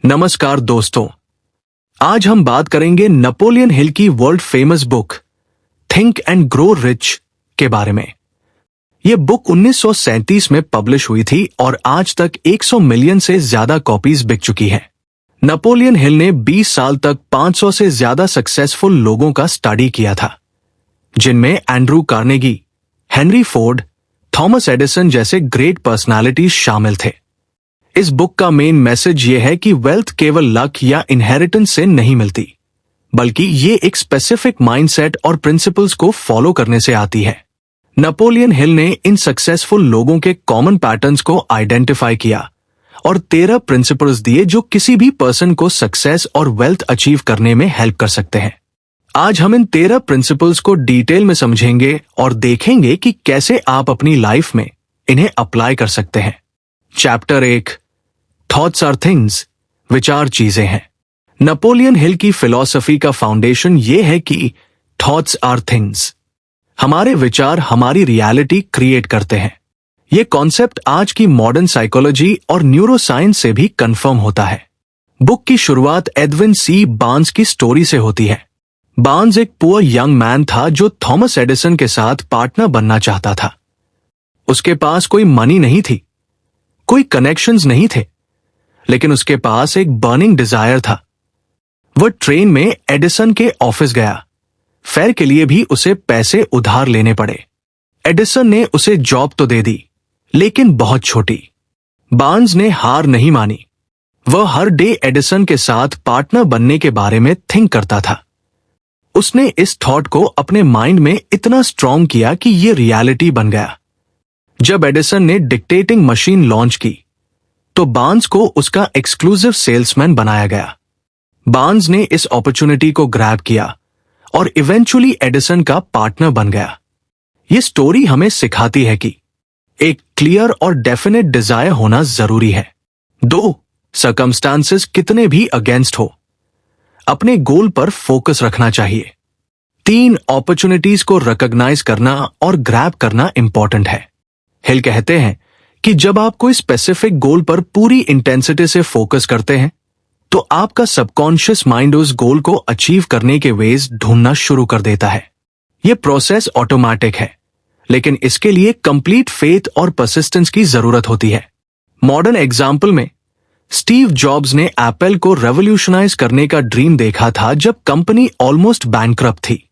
नमस्कार दोस्तों, आज हम बात करेंगे नेपोलियन हिल की world famous book think and grow rich के बारे में। यह बुक 1937 में पब्लिश हुई थी और आज तक 100 मिलियन से ज्यादा कॉपीज बिक चुकी हैं। नेपोलियन हिल ने 20 साल तक 500 से ज्यादा सक्सेसफुल लोगों का स्टडी किया था, जिनमें Andrew Carnegie, Henry Ford, Thomas Edison जैसे ग्रेट पर्सनालिटीज शामिल थे। इस बुक का मेन मैसेज ये है कि वेल्थ केवल लक या इनहेरिटेंस से नहीं मिलती, बल्कि ये एक स्पेसिफिक माइंडसेट और प्रिंसिपल्स को फॉलो करने से आती है। नेपोलियन हिल ने इन सक्सेसफुल लोगों के कॉमन पैटर्न्स को आइडेंटिफाई किया और 13 प्रिंसिपल्स दिए जो किसी भी पर्सन को सक्सेस और वेल्थ अचीव करने में हेल्प कर सकते हैं। आज हम इन 13 प्रिंसिपल्स को डिटेल में समझेंगे और देखेंगे कि कैसे आप अपनी लाइफ में इन्हें अप्लाई कर सकते हैं। चैप्टर 1, थॉट्स आर थिंग्स, विचार चीजें हैं। नेपोलियन हिल की फिलॉसफी का फाउंडेशन यह है कि थॉट्स आर थिंग्स, हमारे विचार हमारी रियलिटी क्रिएट करते हैं। यह कॉन्सेप्ट आज की मॉडर्न साइकोलॉजी और न्यूरोसाइंस से भी कंफर्म होता है। बुक की शुरुआत एडविन सी बार्न्स की स्टोरी से होती है। बार्न्स एक पुअर यंग मैन था जो थॉमस एडिसन के साथ पार्टनर बनना चाहता था। उसके पास कोई मनी नहीं थी, कोई कनेक्शंस नहीं थे, लेकिन उसके पास एक बर्निंग डिजायर था। वह ट्रेन में एडिसन के ऑफिस गया। फेयर के लिए भी उसे पैसे उधार लेने पड़े। एडिसन ने उसे जॉब तो दे दी, लेकिन बहुत छोटी। बार्न्स ने हार नहीं मानी। वह हर डे एडिसन के साथ पार्टनर बनने के बारे में थिंक करता था। उसने इस थॉट को अपने माइंड में इतना स्ट्रांग किया कि यह रियलिटी बन गया। जब एडिसन ने डिक्टेटिंग मशीन लॉन्च की तो बार्न्स को उसका एक्सक्लूसिव सेल्समैन बनाया गया। बार्न्स ने इस अपॉर्चुनिटी को ग्रैब किया और इवेंचुअली एडिसन का पार्टनर बन गया। यह स्टोरी हमें सिखाती है कि एक क्लियर और डेफिनेट डिजायर होना जरूरी है। 2, सर्कमस्टांसेस कितने भी अगेंस्ट हो, अपने गोल पर फोकस रखना चाहिए। 3, अपॉर्चुनिटीज को रिकॉग्नाइज करना और ग्रैब करना इंपॉर्टेंट है। हिल कहते हैं कि जब आप कोई स्पेसिफिक गोल पर पूरी इंटेंसिटी से फोकस करते हैं तो आपका सबकॉन्शियस माइंड उस गोल को अचीव करने के वेज ढूंढना शुरू कर देता है। यह प्रोसेस ऑटोमेटिक है, लेकिन इसके लिए कंप्लीट फेथ और परसिस्टेंस की जरूरत होती है। मॉडर्न एग्जाम्पल में स्टीव जॉब्स ने एप्पल को रेवोल्यूशनाइज करने का ड्रीम देखा था जब कंपनी ऑलमोस्ट बैंकरप्ट थी।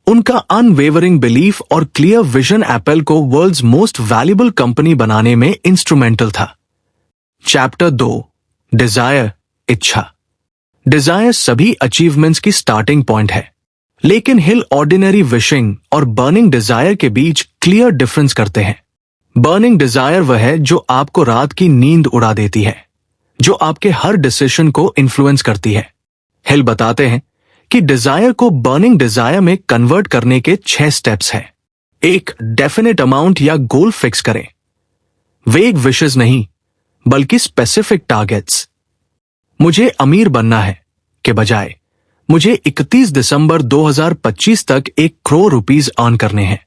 उनका अनवेवरिंग बिलीफ और क्लियर विजन एप्पल को वर्ल्ड्स मोस्ट वैल्यूएबल कंपनी बनाने में इंस्ट्रूमेंटल था। चैप्टर 2, डिजायर, इच्छा। डिजायर सभी अचीवमेंट्स की स्टार्टिंग पॉइंट है, लेकिन हिल ऑर्डिनरी विशिंग और बर्निंग डिजायर के बीच क्लियर डिफरेंस करते हैं। बर्निंग डिजायर वह है जो आपको रात की नींद उड़ा देती है, जो आपके हर डिसीजन को इन्फ्लुएंस करती है। हिल बताते हैं कि डिजायर को बर्निंग डिजायर में कन्वर्ट करने के 6 स्टेप्स हैं। 1, डेफिनेट अमाउंट या गोल फिक्स करें। वेग विशेस नहीं, बल्कि स्पेसिफिक टारगेट्स। मुझे अमीर बनना है के बजाय मुझे 31 दिसंबर 2025 तक 1 करोड़ रुपीस अर्न करने हैं।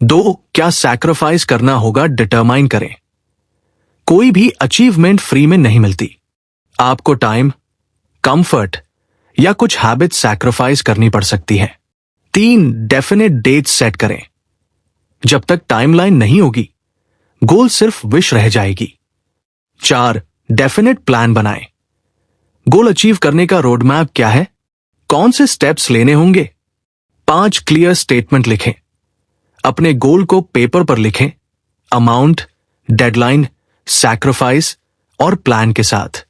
2, क्या सैक्रिफाइस करना होगा डिटरमाइन करें। कोई भी अचीवमेंट फ्री में नहीं मिलती। आपको टाइम, कंफर्ट या कुछ हैबिट सैक्रिफाइस करनी पड़ सकती है। 3, डेफिनेट डेट सेट करें। जब तक टाइमलाइन नहीं होगी, गोल सिर्फ विश रह जाएगी। 4, डेफिनेट प्लान बनाएं। गोल अचीव करने का रोड मैप क्या है, कौन से स्टेप्स लेने होंगे। 5, क्लियर स्टेटमेंट लिखें। अपने गोल को पेपर पर लिखें, अमाउंट, डेडलाइन, सैक्रिफाइस और प्लान के साथ।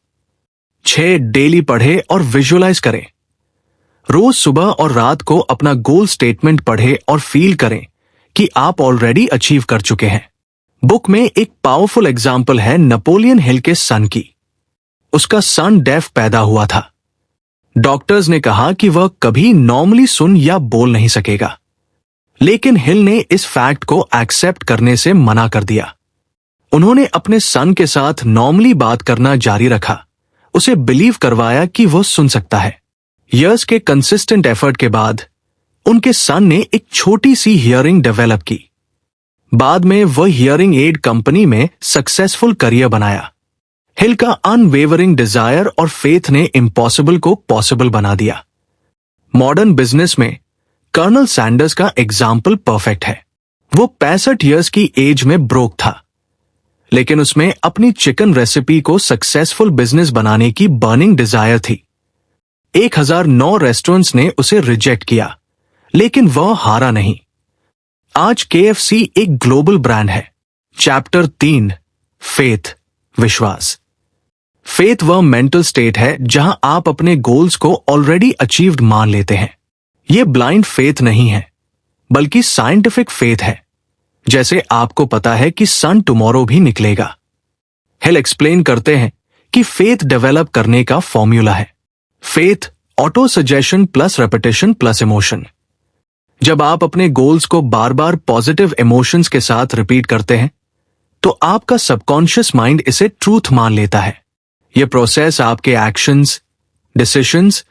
6, डेली पढ़े और विजुअलाइज करें। रोज सुबह और रात को अपना गोल स्टेटमेंट पढ़े और फील करें कि आप ऑलरेडी अचीव कर चुके हैं। बुक में एक पावरफुल एग्जाम्पल है नेपोलियन हिल के सन की। उसका सन डेफ पैदा हुआ था। डॉक्टर्स ने कहा कि वह कभी नॉर्मली सुन या बोल नहीं सकेगा, लेकिन हिल ने इस फैक्ट को एक्सेप्ट करने से मना कर दिया। उन्होंने अपने सन के साथ नॉर्मली बात करना जारी रखा, उसे बिलीव करवाया कि वह सुन सकता है। इयर्स के कंसिस्टेंट एफर्ट के बाद उनके सन ने एक छोटी सी हियरिंग डेवलप की। बाद में वह हियरिंग एड कंपनी में सक्सेसफुल करियर बनाया। हिल का अनवेवरिंग डिजायर और फेथ ने इम्पॉसिबल को पॉसिबल बना दिया। मॉडर्न बिजनेस में कर्नल सैंडर्स का एग्जाम्पल परफेक्ट है। वो 65 इयर्स की एज में ब्रोक था, लेकिन उसमें अपनी चिकन रेसिपी को सक्सेसफुल बिजनेस बनाने की बर्निंग डिजायर थी। 1009 रेस्टोरेंट्स ने उसे रिजेक्ट किया, लेकिन वह हारा नहीं। आज KFC एक ग्लोबल ब्रांड है। चैप्टर 3, फेथ, विश्वास। फेथ वह मेंटल स्टेट है जहां आप अपने गोल्स को ऑलरेडी अचीव्ड मान लेते हैं। यह ब्लाइंड फेथ नहीं है, बल्कि साइंटिफिक फेथ है। जैसे आपको पता है कि सन टुमारो भी निकलेगा। हिल एक्सप्लेन करते हैं कि फेथ डेवलप करने का फॉर्मूला है। Faith auto suggestion plus repetition plus emotion. जब आप अपने गोल्स को बार बार पॉजिटिव इमोशंस के साथ रिपीट करते हैं, तो आपका सबकॉन्शियस माइंड इसे ट्रूथ मान लेता है। यह प्रोसेस आपके एक्शंस, डिसीजंस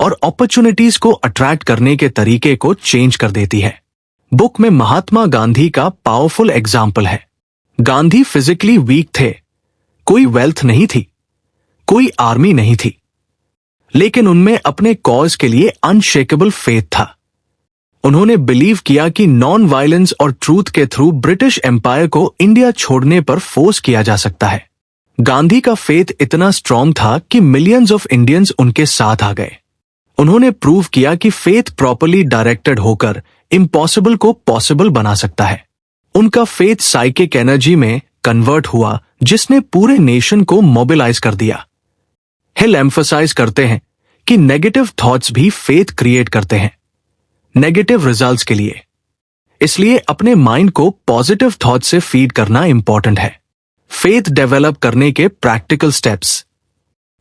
और अपॉर्चुनिटीज को अट्रैक्ट करने के तरीके को चेंज कर देती है। बुक में महात्मा गांधी का पावरफुल एग्जाम्पल है। गांधी फिजिकली वीक थे, कोई वेल्थ नहीं थी, कोई आर्मी नहीं थी, लेकिन उनमें अपने कॉज के लिए अनशेकेबल फेथ था। उन्होंने बिलीव किया कि नॉन वायलेंस और ट्रूथ के थ्रू ब्रिटिश एम्पायर को इंडिया छोड़ने पर फोर्स किया जा सकता है। गांधी का फेथ इतना स्ट्रॉन्ग था कि मिलियंस ऑफ इंडियंस उनके साथ आ गए। उन्होंने प्रूव किया कि फेथ प्रॉपर्ली डायरेक्टेड होकर इम्पॉसिबल को पॉसिबल बना सकता है। उनका फेथ साइकिक एनर्जी में कन्वर्ट हुआ, जिसने पूरे नेशन को मोबिलाइज कर दिया। हिल एम्फसाइज करते हैं कि नेगेटिव थॉट्स भी फेथ क्रिएट करते हैं, नेगेटिव रिजल्ट्स के लिए। इसलिए अपने माइंड को पॉजिटिव थॉट से फीड करना इंपॉर्टेंट है। फेथ डेवलप करने के प्रैक्टिकल स्टेप्स।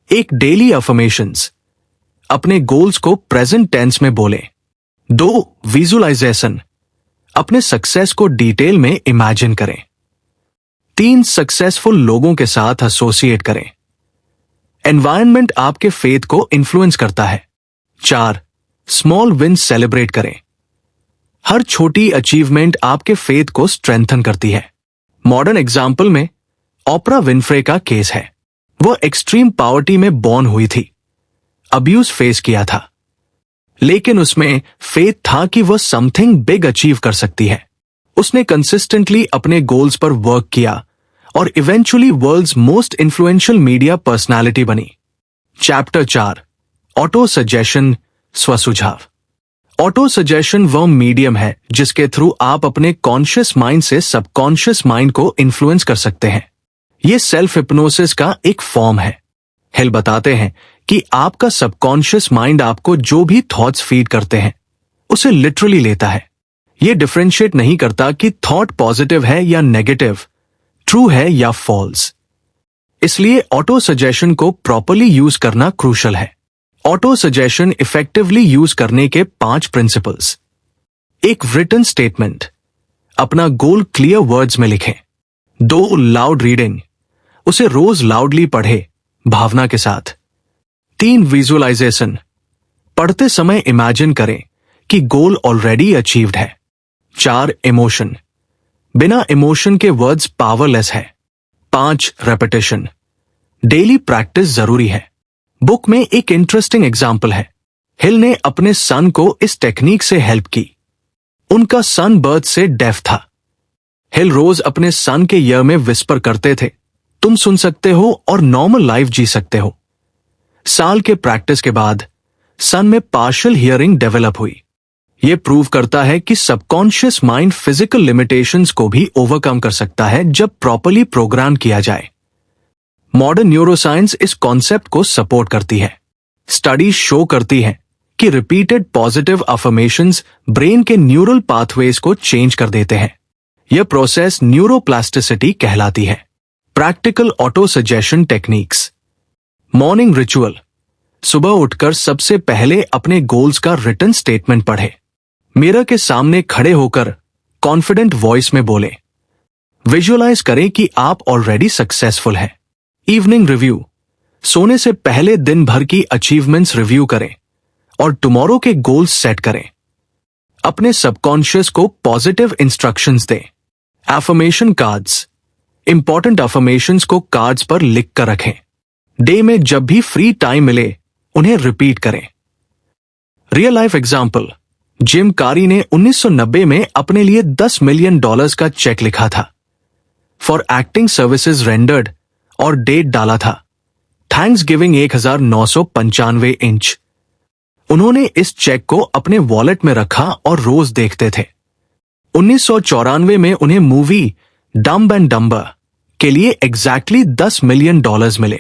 एक डेली अफर्मेशंस। अपने गोल्स को प्रेजेंट टेंस में बोलें। 2 विजुअलाइजेशन। अपने सक्सेस को डिटेल में इमेजिन करें। 3 सक्सेसफुल लोगों के साथ एसोसिएट करें। एनवायरनमेंट आपके फेथ को इन्फ्लुएंस करता है। 4 स्मॉल विन सेलिब्रेट करें। हर छोटी अचीवमेंट आपके फेथ को स्ट्रेंथन करती है। मॉडर्न एग्जाम्पल में ओपरा विनफ्रे का केस है। वो एक्सट्रीम पॉवर्टी में बॉर्न हुई थी, अब्यूज फेस किया था, लेकिन उसमें फेथ था कि वह समथिंग बिग अचीव कर सकती है। उसने कंसिस्टेंटली अपने गोल्स पर वर्क किया और eventually world's most influential media personality बनी। चैप्टर 4, ऑटो सजेशन, स्वसुझाव। ऑटो सजेशन वह मीडियम है जिसके थ्रू आप अपने कॉन्शियस माइंड से सबकॉन्शियस माइंड को इन्फ्लुएंस कर सकते हैं। यह सेल्फ हिप्नोसिस का एक फॉर्म है। हिल बताते हैं कि आपका सबकॉन्शियस माइंड आपको जो भी थॉट्स फीड करते हैं, उसे लिटरली लेता है। यह डिफरेंशिएट नहीं करता कि थॉट पॉजिटिव है या नेगेटिव, ट्रू है या फॉल्स। इसलिए ऑटो सजेशन को प्रॉपर्ली यूज करना क्रूशल है। ऑटो सजेशन इफेक्टिवली यूज करने के 5 प्रिंसिपल्स। एक रिटन स्टेटमेंट। अपना गोल क्लियर वर्ड्स में लिखें। 2 लाउड रीडिंग। उसे रोज लाउडली पढ़े, भावना के साथ। 3 विजुअलाइजेशन। पढ़ते समय इमेजिन करें कि गोल ऑलरेडी अचीव्ड है। 4 इमोशन। बिना इमोशन के वर्ड्स पावरलेस है। 5 रेपिटेशन। डेली प्रैक्टिस जरूरी है। बुक में एक इंटरेस्टिंग एग्जाम्पल है। हिल ने अपने सन को इस टेक्निक से हेल्प की। उनका सन बर्थ से डेफ था। हिल रोज अपने सन के ईयर में विस्पर करते थे, तुम सुन सकते हो और नॉर्मल लाइफ जी सकते हो। साल के प्रैक्टिस के बाद सन में पार्शियल हियरिंग डेवलप हुई। यह प्रूव करता है कि सबकॉन्शियस माइंड फिजिकल लिमिटेशंस को भी ओवरकम कर सकता है जब प्रॉपर्ली प्रोग्राम किया जाए। मॉडर्न न्यूरोसाइंस इस कॉन्सेप्ट को सपोर्ट करती है। स्टडीज शो करती हैं कि रिपीटेड पॉजिटिव अफर्मेशंस ब्रेन के न्यूरल पाथवेज को चेंज कर देते हैं। यह प्रोसेस न्यूरोप्लास्टिसिटी कहलाती है। Practical auto suggestion techniques. Morning ritual. सुबह उठकर सबसे पहले अपने गोल्स का रिटन स्टेटमेंट पढ़े। मिरर के सामने खड़े होकर कॉन्फिडेंट वॉइस में बोले। विजुअलाइज करें कि आप ऑलरेडी सक्सेसफुल हैं। Evening review. सोने से पहले दिन भर की अचीवमेंट्स रिव्यू करें और टुमारो के गोल्स सेट करें। अपने सबकॉन्शियस को पॉजिटिव इंस्ट्रक्शंस दें। Affirmation cards. इंपॉर्टेंट अफर्मेशंस को कार्ड्स पर लिख कर रखें। डे में जब भी फ्री टाइम मिले उन्हें रिपीट करें। रियल लाइफ एग्जाम्पल, जिम कारी ने 1990 में अपने लिए $10 मिलियन का चेक लिखा था फॉर एक्टिंग सर्विसेज रेंडर्ड और डेट डाला था थैंक्स गिविंग 1995 इंच। उन्होंने इस चेक को अपने वॉलेट में रखा और रोज देखते थे। 1994 में उन्हें मूवी डम्ब एंड डम्बर के लिए एग्जैक्टली $10 मिलियन मिले।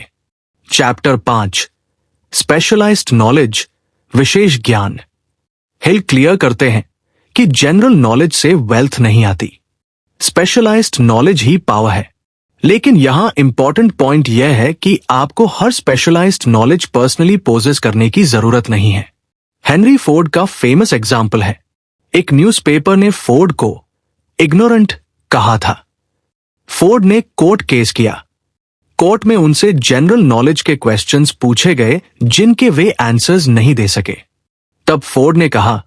चैप्टर 5, स्पेशलाइज्ड नॉलेज, विशेष ज्ञान। हिल क्लियर करते हैं कि जनरल नॉलेज से वेल्थ नहीं आती, स्पेशलाइज्ड नॉलेज ही पावर है। लेकिन यहां इंपॉर्टेंट पॉइंट यह है कि आपको हर स्पेशलाइज्ड नॉलेज पर्सनली पोजेस करने की जरूरत नहीं है। हेनरी फोर्ड का फेमस एग्जाम्पल है। एक न्यूज़पेपर ने फोर्ड को इग्नोरेंट कहा था। फोर्ड ने कोर्ट केस किया। कोर्ट में उनसे जनरल नॉलेज के क्वेश्चंस पूछे गए जिनके वे आंसर्स नहीं दे सके। तब फोर्ड ने कहा,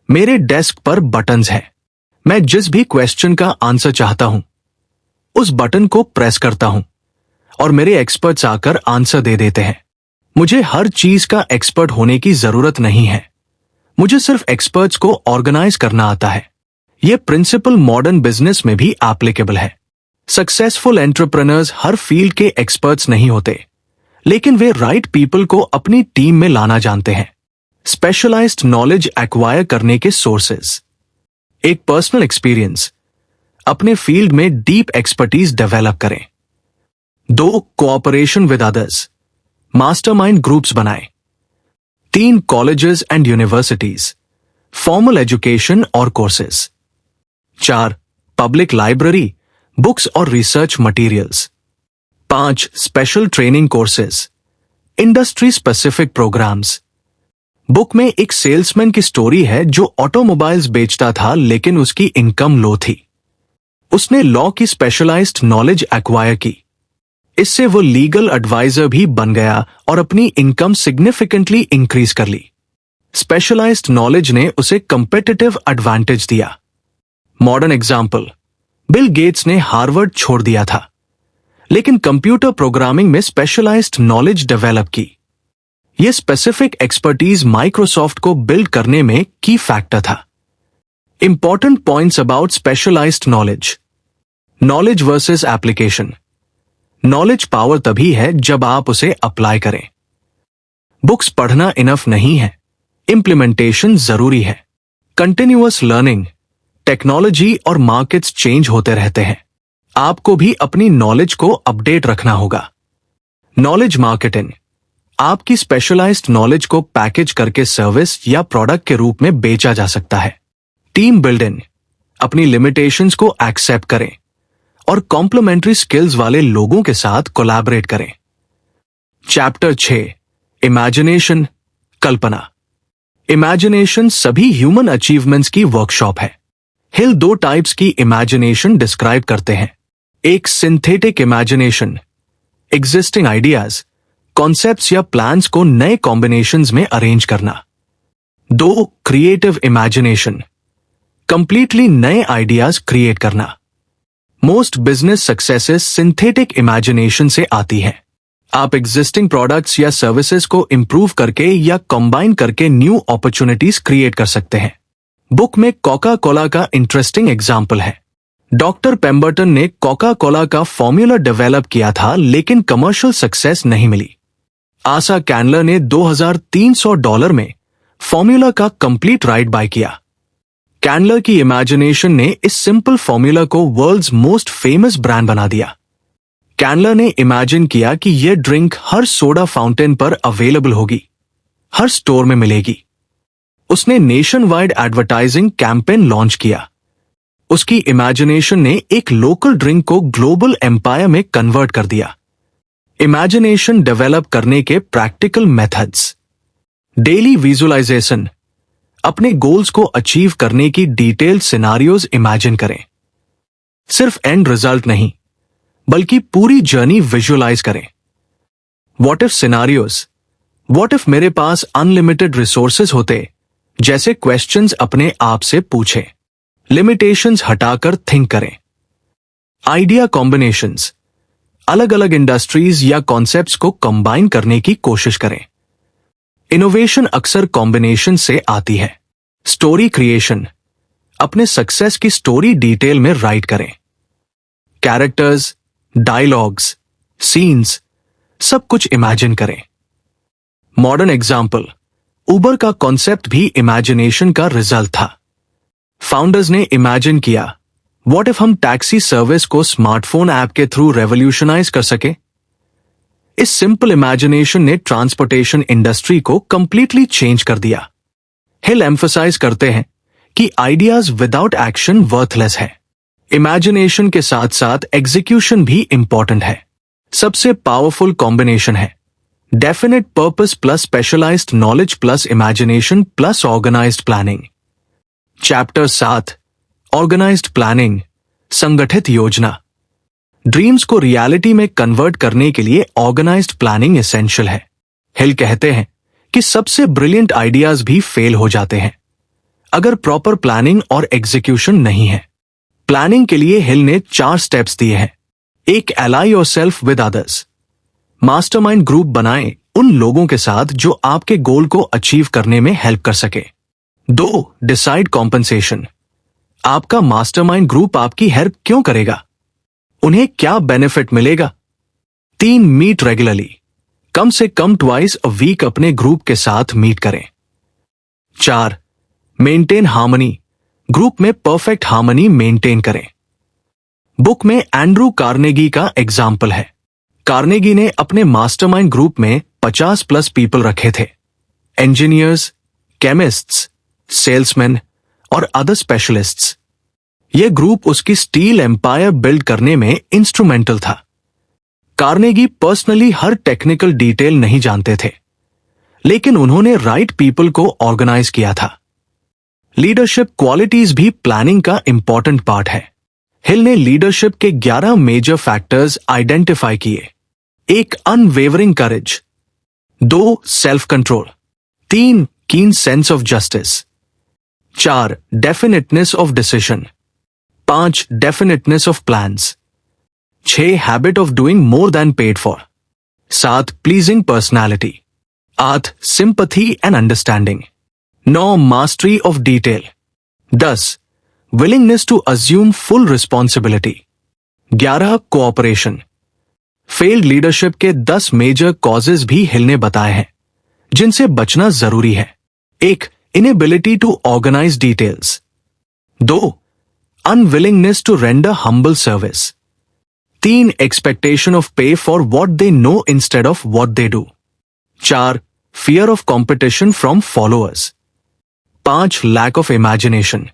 मेरे डेस्क पर बटन्स हैं, मैं जिस भी क्वेश्चन का आंसर चाहता हूं उस बटन को प्रेस करता हूं और मेरे एक्सपर्ट्स आकर आंसर दे देते हैं। मुझे हर चीज का एक्सपर्ट होने की जरूरत नहीं है, मुझे सिर्फ एक्सपर्ट्स को ऑर्गेनाइज करना आता है। यह प्रिंसिपल मॉडर्न बिजनेस में भी एप्लीकेबल है। सक्सेसफुल एंटरप्रेन्योर्स हर फील्ड के एक्सपर्ट्स नहीं होते, लेकिन वे राइट पीपल को अपनी टीम में लाना जानते हैं। स्पेशलाइज्ड नॉलेज एक्वायर करने के सोर्सेज, एक पर्सनल एक्सपीरियंस, अपने फील्ड में डीप एक्सपर्टीज डेवलप करें। 2, cooperation with others, mastermind groups बनाएं। 3, colleges and universities, formal education और कोर्सेज। 4, पब्लिक लाइब्रेरी, बुक्स और research materials. 5, special training courses, industry specific programmes. Book में एक सेल्समैन की स्टोरी है जो ऑटोमोबाइल्स बेचता था लेकिन उसकी इनकम लो थी। उसने लॉ की स्पेशलाइज्ड नॉलेज एक्वायर की। इससे वो लीगल एडवाइजर भी बन गया और अपनी इनकम सिग्निफिकेंटली इंक्रीज कर ली। स्पेशलाइज्ड नॉलेज ने उसे कंपेटिटिव एडवांटेज दिया। मॉडर्न एग्जाम्पल, बिल गेट्स ने हार्वर्ड छोड़ दिया था लेकिन कंप्यूटर प्रोग्रामिंग में स्पेशलाइज्ड नॉलेज डेवलप की। यह स्पेसिफिक एक्सपर्टीज माइक्रोसॉफ्ट को बिल्ड करने में की फैक्टर था। Important points about specialised knowledge. Knowledge versus application. Knowledge power तभी है जब आप उसे अप्लाई करें। बुक्स पढ़ना इनफ नहीं है, इंप्लीमेंटेशन जरूरी है। कंटिन्यूअस लर्निंग, टेक्नोलॉजी और मार्केट्स चेंज होते रहते हैं, आपको भी अपनी नॉलेज को अपडेट रखना होगा। नॉलेज मार्केटिंग, आपकी स्पेशलाइज्ड नॉलेज को पैकेज करके सर्विस या प्रोडक्ट के रूप में बेचा जा सकता है। टीम बिल्डिंग, अपनी लिमिटेशंस को एक्सेप्ट करें और कॉम्प्लीमेंट्री स्किल्स वाले लोगों के साथ कोलैबोरेट करें। चैप्टर 6, इमेजिनेशन, कल्पना। इमेजिनेशन सभी ह्यूमन अचीवमेंट्स की वर्कशॉप है। हिल 2 टाइप्स की इमेजिनेशन डिस्क्राइब करते हैं। एक, synthetic imagination, existing ideas, concepts या प्लान्स को नए कॉम्बिनेशंस में अरेंज करना। 2, क्रिएटिव इमेजिनेशन, कंप्लीटली नए आइडियाज क्रिएट करना। Most business successes synthetic imagination से आती है। आप एग्जिस्टिंग प्रोडक्ट्स या सर्विसेज को इंप्रूव करके या कंबाइन करके न्यू अपॉर्चुनिटीज क्रिएट कर सकते हैं। बुक में कोका कोला का इंटरेस्टिंग एग्जाम्पल है। डॉक्टर पेम्बर्टन ने कोका कोला का फॉर्मूला डेवलप किया था लेकिन कमर्शियल सक्सेस नहीं मिली। आशा कैंडलर ने $2,300 में फॉर्मूला का कंप्लीट राइट बाय किया। कैंडलर की इमेजिनेशन ने इस सिंपल फॉर्मूला को वर्ल्ड्स मोस्ट फेमस ब्रांड बना दिया। कैंडलर ने इमेजिन किया कि यह ड्रिंक हर सोडा फाउंटेन पर अवेलेबल होगी, हर स्टोर में मिलेगी। उसने nation wide advertising campaign launch किया। उसकी इमेजिनेशन ने एक लोकल ड्रिंक को ग्लोबल एम्पायर में कन्वर्ट कर दिया। इमेजिनेशन डेवलप करने के प्रैक्टिकल मेथड्स। डेली विजुअलाइजेशन, अपने गोल्स को अचीव करने की डिटेल्ड सिनारियोज इमेजिन करें। सिर्फ एंड रिजल्ट नहीं बल्कि पूरी जर्नी विजुअलाइज करें। What if scenarios, what if मेरे पास अनलिमिटेड रिसोर्सेज होते, जैसे क्वेश्चंस अपने आप से पूछें। लिमिटेशंस हटाकर थिंक करें। आइडिया कॉम्बिनेशंस, अलग अलग इंडस्ट्रीज या कॉन्सेप्ट्स को कंबाइन करने की कोशिश करें। इनोवेशन अक्सर कॉम्बिनेशन से आती है। स्टोरी क्रिएशन, अपने सक्सेस की स्टोरी डिटेल में राइट करें। कैरेक्टर्स, डायलॉग्स, सीन्स, सब कुछ इमेजिन करें। मॉडर्न एग्जाम्पल, उबर का कॉन्सेप्ट भी इमेजिनेशन का रिजल्ट था। फाउंडर्स ने इमेजिन किया, व्हाट इफ हम टैक्सी सर्विस को स्मार्टफोन ऐप के थ्रू रेवोल्यूशनाइज कर सके। इस सिंपल इमेजिनेशन ने ट्रांसपोर्टेशन इंडस्ट्री को कंप्लीटली चेंज कर दिया। हिल एम्फसाइज करते हैं कि आइडियाज विदाउट एक्शन वर्थलेस है। इमेजिनेशन के साथ साथ एग्जीक्यूशन भी इंपॉर्टेंट है। सबसे पावरफुल कॉम्बिनेशन है definite purpose plus specialised knowledge plus imagination plus organised planning. Chapter 7, organised planning, संगठित योजना। ड्रीम्स को रियलिटी में कन्वर्ट करने के लिए ऑर्गेनाइज्ड प्लानिंग एसेंशियल है। हिल कहते हैं कि सबसे ब्रिलियंट आइडियाज भी फेल हो जाते हैं अगर प्रॉपर प्लानिंग और एग्जीक्यूशन नहीं है। प्लानिंग के लिए हिल ने 4 स्टेप्स दिए हैं। 1, अलाइ yourself with others, mastermind group बनाएं उन लोगों के साथ जो आपके गोल को अचीव करने में हेल्प कर सके। 2, डिसाइड कॉम्पनसेशन, आपका मास्टरमाइंड ग्रुप आपकी हेल्प क्यों करेगा, उन्हें क्या बेनिफिट मिलेगा। 3, मीट रेगुलरली, कम से कम ट्वाइस अ वीक अपने ग्रुप के साथ मीट करें। 4, मेंटेन हार्मनी, ग्रुप में परफेक्ट हार्मनी मेंटेन करें। बुक में एंड्रू कार्नेगी का एग्जाम्पल है। कार्नेगी ने अपने मास्टरमाइंड ग्रुप में 50+ पीपल रखे थे, इंजीनियर्स, केमिस्ट्स, सेल्समैन और अदर स्पेशलिस्ट्स। यह ग्रुप उसकी स्टील एम्पायर बिल्ड करने में इंस्ट्रूमेंटल था। कार्नेगी पर्सनली हर टेक्निकल डिटेल नहीं जानते थे, लेकिन उन्होंने राइट पीपल को ऑर्गेनाइज किया था। लीडरशिप क्वालिटीज भी प्लानिंग का इंपॉर्टेंट पार्ट है। हिल ने लीडरशिप के 11 मेजर फैक्टर्स आइडेंटिफाई किए। 1, unwavering courage. 2, self control. 3, keen sense of justice. 4, definiteness of decision. 5, definiteness of plans. 6, habit of doing more than paid for. 7, pleasing personality. 8, sympathy and understanding. 9, mastery of detail. 10, willingness to assume full responsibility. 11, cooperation. Failed leadership के 10 major causes भी हिल ने बताए हैं जिनसे बचना जरूरी है। 1, inability to organise details. 2, unwillingness to render humble service. 3, expectation of pay for what they know instead of what they do. 4, fear of competition from followers. 5, lack of imagination.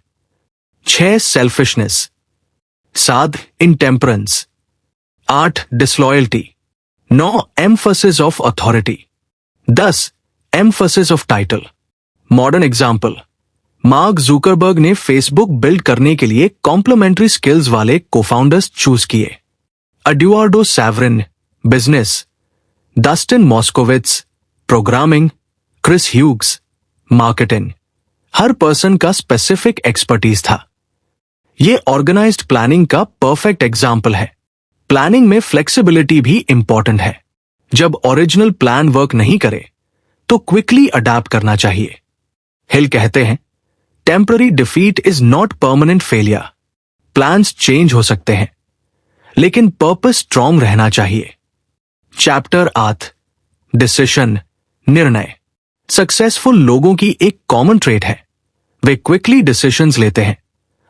6, selfishness. 7, intemperance. 8, disloyalty. 9, emphasis of authority. 10, emphasis of title. Modern example, Mark Zuckerberg ने Facebook build करने के लिए complimentary skills वाले cofounders choose किए। Eduardo Saverin, business. Dustin Moskovitz, programming. Chris Hughes, marketing. हर person का specific expertise था। यह ऑर्गेनाइज्ड प्लानिंग का परफेक्ट एग्जाम्पल है। प्लानिंग में फ्लेक्सिबिलिटी भी इंपॉर्टेंट है। जब ओरिजिनल प्लान वर्क नहीं करे तो क्विकली अडैप्ट करना चाहिए। हिल कहते हैं, temporary defeat is not permanent failure. Plans change हो सकते हैं, लेकिन पर्पस स्ट्रॉन्ग रहना चाहिए। चैप्टर 8, डिसीजन, निर्णय। सक्सेसफुल लोगों की एक कॉमन ट्रेट है, वे क्विकली डिसीजंस लेते हैं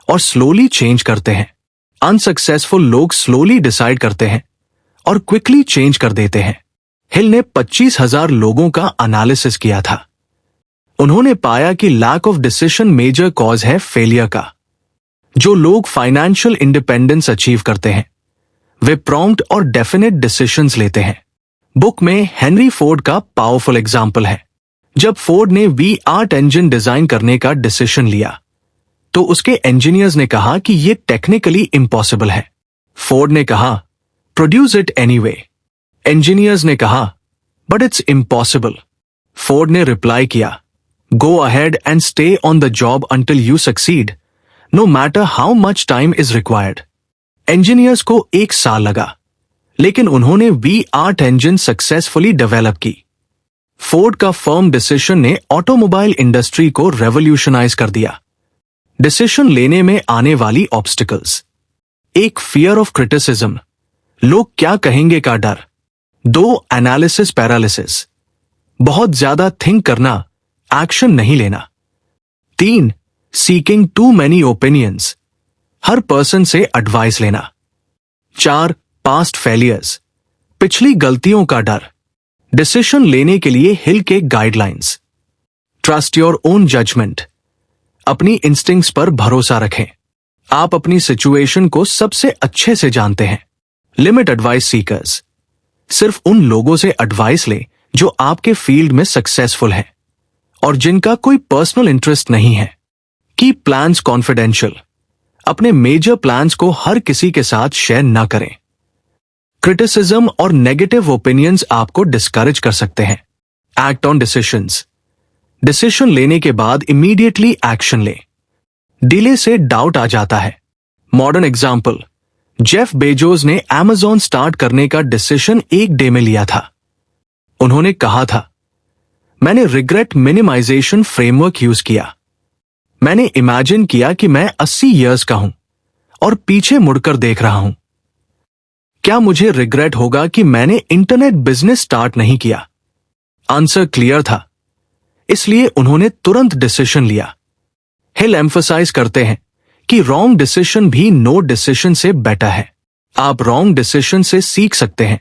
और स्लोली चेंज करते हैं। अनसक्सेसफुल लोग स्लोली डिसाइड करते हैं और क्विकली चेंज कर देते हैं। हिल ने 25,000 लोगों का एनालिसिस किया था। उन्होंने पाया कि lack of decision major cause है फेलियर का। जो लोग फाइनेंशियल इंडिपेंडेंस अचीव करते हैं वे प्रॉम्प्ट और डेफिनेट डिसीजंस लेते हैं। बुक में हेनरी फोर्ड का पावरफुल एग्जाम्पल है। जब फोर्ड ने V8 इंजन डिजाइन करने का डिसीजन लिया तो उसके इंजीनियर्स ने कहा कि यह टेक्निकली इम्पॉसिबल है। फोर्ड ने कहा, प्रोड्यूस इट एनीवे। इंजीनियर्स ने कहा, बट इट्स इम्पॉसिबल। फोर्ड ने रिप्लाई किया, go ahead and stay on the job until you succeed, no matter how much time is required. Engineers को 1 साल लगा, लेकिन उन्होंने V8 इंजन सक्सेसफुली डेवलप की। फोर्ड का फर्म डिसीजन ने ऑटोमोबाइल इंडस्ट्री को रेवोल्यूशनाइज कर दिया। डिसीजन लेने में आने वाली ऑब्स्टिकल्स, एक फियर ऑफ क्रिटिसिज्म, लोग क्या कहेंगे का डर, 2 एनालिसिस पैरालिसिस, बहुत ज्यादा थिंक करना, एक्शन नहीं लेना, 3 सीकिंग टू मेनी ओपिनियंस, हर पर्सन से एडवाइस लेना, 4 पास्ट फेलियर्स, पिछली गलतियों का डर, डिसीजन लेने के लिए हिल के guidelines, trust your own judgement, अपनी इंस्टिंक्ट्स पर भरोसा रखें, आप अपनी सिचुएशन को सबसे अच्छे से जानते हैं, लिमिट एडवाइस सीकर्स, सिर्फ उन लोगों से एडवाइस ले जो आपके फील्ड में सक्सेसफुल हैं और जिनका कोई पर्सनल इंटरेस्ट नहीं है, कीप प्लान्स कॉन्फिडेंशियल, अपने मेजर प्लान्स को हर किसी के साथ शेयर ना करें, क्रिटिसिज्म और नेगेटिव ओपिनियंस आपको डिस्करेज कर सकते हैं, एक्ट ऑन डिसीजंस, डिसीजन लेने के बाद इमीडिएटली एक्शन ले, डिले से डाउट आ जाता है। मॉडर्न एग्जाम्पल, जेफ बेजोस ने Amazon स्टार्ट करने का डिसीजन 1 डे में लिया था। उन्होंने कहा था, मैंने रिग्रेट मिनिमाइजेशन फ्रेमवर्क यूज किया, मैंने इमेजिन किया कि मैं 80 इयर्स का हूं और पीछे मुड़कर देख रहा हूं। क्या मुझे रिग्रेट होगा कि मैंने इंटरनेट बिजनेस स्टार्ट नहीं किया? आंसर क्लियर था, इसलिए उन्होंने तुरंत डिसीजन लिया। हिल एम्फसाइज करते हैं कि रॉन्ग डिसीजन भी नो डिसीजन से बेटर है। आप रॉन्ग डिसीजन से सीख सकते हैं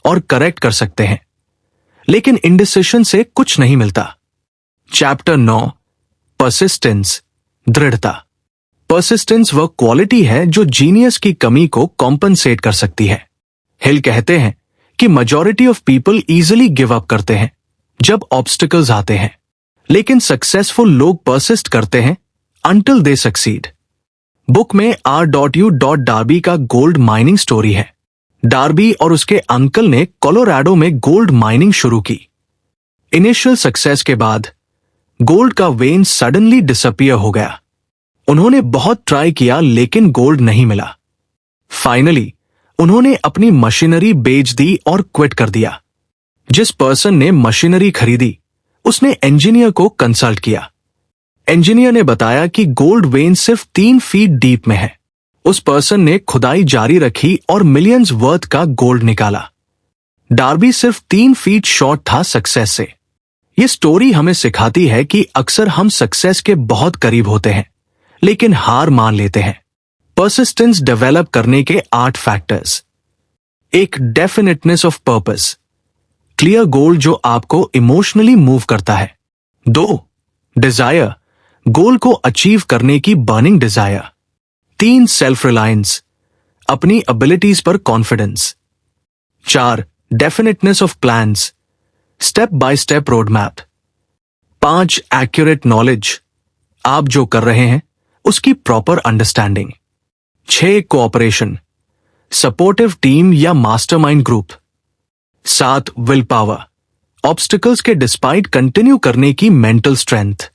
और करेक्ट कर सकते हैं, लेकिन इंडिसीजन से कुछ नहीं मिलता। चैप्टर 9, परसिस्टेंस, दृढ़ता। परसिस्टेंस वह क्वालिटी है जो जीनियस की कमी को कॉम्पनसेट कर सकती है। हिल कहते हैं कि majority of people easily give up करते हैं जब ऑब्स्टिकल्स आते हैं, लेकिन सक्सेसफुल लोग परसिस्ट करते हैं अंटिल दे सक्सीड। बुक में R.U. डार्बी का गोल्ड माइनिंग स्टोरी है। डार्बी और उसके अंकल ने कोलोराडो में गोल्ड माइनिंग शुरू की। इनिशियल सक्सेस के बाद गोल्ड का वेन सडनली डिसअपियर हो गया। उन्होंने बहुत ट्राई किया लेकिन गोल्ड नहीं मिला। फाइनली उन्होंने अपनी मशीनरी बेच दी और क्विट कर दिया। जिस पर्सन ने मशीनरी खरीदी उसने इंजीनियर को कंसल्ट किया। इंजीनियर ने बताया कि गोल्ड वेन सिर्फ 3 फीट डीप में है। उस पर्सन ने खुदाई जारी रखी और मिलियंस वर्थ का गोल्ड निकाला। डार्बी सिर्फ 3 फीट शॉर्ट था सक्सेस से। ये स्टोरी हमें सिखाती है कि अक्सर हम सक्सेस के बहुत करीब होते हैं लेकिन हार मान लेते हैं। परसिस्टेंस डेवलप करने के 8 factors. 1, definiteness of purpose, clear goal जो आपको इमोशनली मूव करता है। 2, डिजायर, गोल को अचीव करने की बर्निंग डिजायर। 3, सेल्फ रिलायंस, अपनी एबिलिटीज पर confidence. 4, definiteness of plans, step by step road map. 5, accurate knowledge, आप जो कर रहे हैं उसकी proper understanding. 6, cooperation, supportive team या mastermind group. 7, will power, obstacles के डिस्पाइट कंटिन्यू करने की मेंटल स्ट्रेंथ।